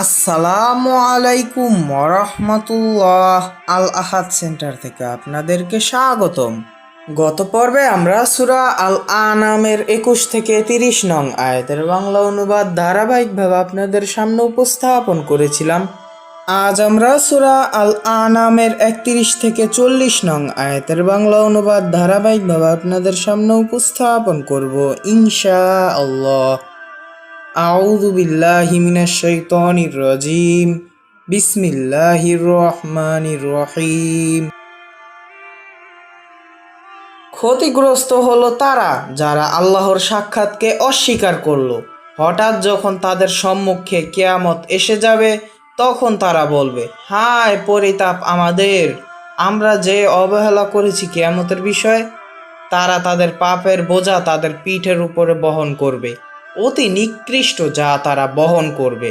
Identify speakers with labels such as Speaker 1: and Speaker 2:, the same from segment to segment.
Speaker 1: আসসালামু আলাইকুম ওরহমতুল্লাহ। আল আহাদ সেন্টার থেকে আপনাদেরকে স্বাগতম। গত পর্বে আমরা সূরা আল আনামের 21 থেকে 30 নং আয়াতের বাংলা অনুবাদ ধারাবাহিকভাবে আপনাদের সামনে উপস্থাপন করেছিলাম। আজ আমরা সূরা আল আনামের 31 থেকে 40 নং আয়াতের বাংলা অনুবাদ ধারাবাহিকভাবে আপনাদের সামনে উপস্থাপন করব ইনশাআল্লাহ। আউযু বিল্লাহি মিনাশ শাইতানির রাজিম। বিসমিল্লাহির রহমানির রহিম। ক্ষতিগ্রস্ত হলো তারা যারা আল্লাহর সাক্ষাৎকে অস্বীকার করলো। হঠাৎ যখন তাদের সম্মুখে কিয়ামত এসে যাবে, তখন তারা বলবে, হায় পরিতাপ আমাদের, আমরা যে অবহেলা করেছি কিয়ামতের বিষয়ে। তারা তাদের পাপের বোঝা তাদের পিঠের উপরে বহন করবে, অতি নিকৃষ্ট যা তারা বহন করবে।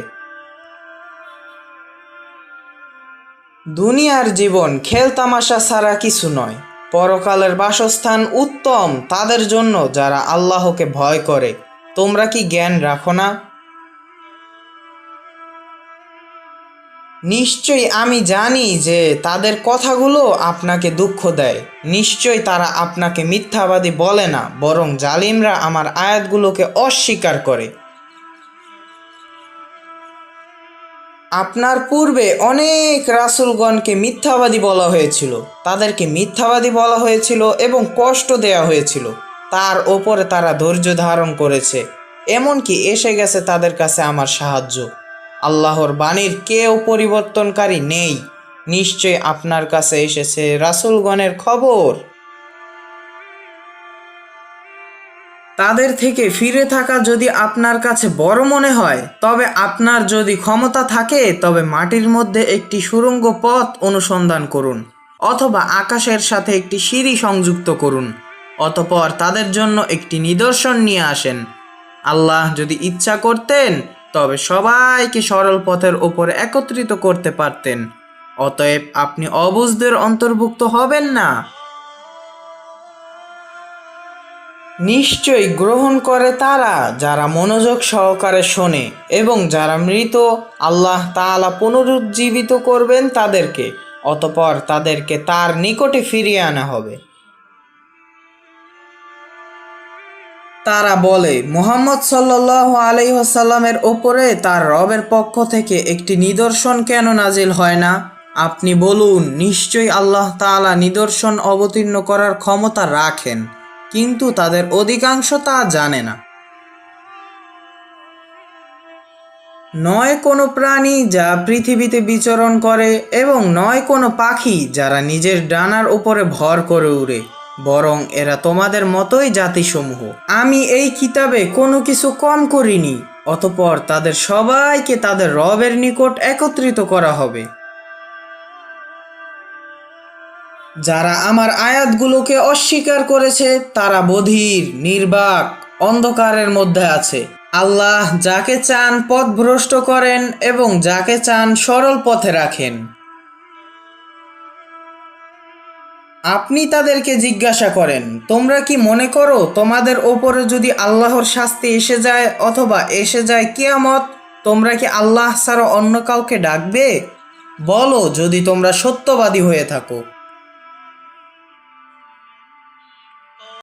Speaker 1: দুনিয়ার জীবন খেলতামাশা ছাড়া কিছু নয়। পরকালের বাসস্থান উত্তম তাদের জন্য যারা আল্লাহকে ভয় করে। তোমরা কি জ্ঞান রাখো না? নিশ্চয়ই আমি জানি যে তাদের কথাগুলো আপনাকে দুঃখ দেয়। নিশ্চয়ই তারা আপনাকে মিথ্যাবাদী বলে না, বরং জালিমরা আমার আয়াতগুলোকে অস্বীকার করে। আপনার পূর্বে অনেক রাসূলগণকে মিথ্যাবাদী বলা হয়েছিল, তাদেরকে মিথ্যাবাদী বলা হয়েছিল এবং কষ্ট দেয়া হয়েছিল। তার ওপরে তারা ধৈর্য ধারণ করেছে, এমনকি এসে গেছে তাদের কাছে আমার সাহায্য। আল্লাহর বাণীর কেউ পরিবর্তনকারী নেই। নিশ্চয় আপনার কাছে এসেছে রাসূলগণের খবর। তাদের থেকে ফিরে থাকা যদি আপনার কাছে বড় মনে হয়, তবে আপনার যদি ক্ষমতা থাকে তবে মাটির মধ্যে একটি সুড়ঙ্গ পথ অনুসন্ধান করুন, অথবা আকাশের সাথে একটি সিঁড়ি সংযুক্ত করুন, অতঃপর তাদের জন্য একটি নিদর্শন নিয়ে আসেন। আল্লাহ যদি ইচ্ছা করতেন তবে সবাইকে সরল পথের ওপর একত্রিত করতে পারতেন। অতএব আপনি অবুঝদের অন্তর্ভুক্ত হবেন না। নিশ্চয়ই গ্রহণ করে তারা যারা মনোযোগ সহকারে শোনে এবং যারা মৃত আল্লাহ তাআলা পুনরুজ্জীবিত করবেন তাদেরকে, অতঃপর তাদেরকে তার নিকটে ফিরিয়ে আনা হবে। তারা বলে, মুহাম্মদ সাল্লাল্লাহু আলাইহি ওয়াসাল্লামের ওপরে তার রবের পক্ষ থেকে একটি নিদর্শন কেন নাজিল হয় না? আপনি বলুন, নিশ্চয়ই আল্লাহ তাআলা নিদর্শন অবতীর্ণ করার ক্ষমতা রাখেন, কিন্তু তাদের অধিকাংশ তা জানে না। নয় কোনো প্রাণী যা পৃথিবীতে বিচরণ করে এবং নয় কোনো পাখি যারা নিজের ডানার উপরে ভর করে উড়ে, বরং এরা তোমাদের মতোই জাতিসমূহ। আমি এই কিতাবে কোনো কিছু কম করিনি। অতঃপর তাদের সবাইকে তাদের রবের নিকট একত্রিত করা হবে। যারা আমার আয়াতগুলোকে অস্বীকার করেছে তারা বধির, নির্বাক, অন্ধকারের মধ্যে আছে। আল্লাহ যাকে চান পথভ্রষ্ট করেন এবং যাকে চান সরল পথে রাখেন। আপনি তাদেরকে জিজ্ঞাসা করেন, তোমরা কি মনে করো তোমাদের ওপরে যদি আল্লাহর শাস্তি এসে যায় অথবা এসে যায় কিয়ামত, তোমরা কি আল্লাহ ছাড়া অন্য কাউকে ডাকবে? বলো, যদি তোমরা সত্যবাদী হয়ে থাকো।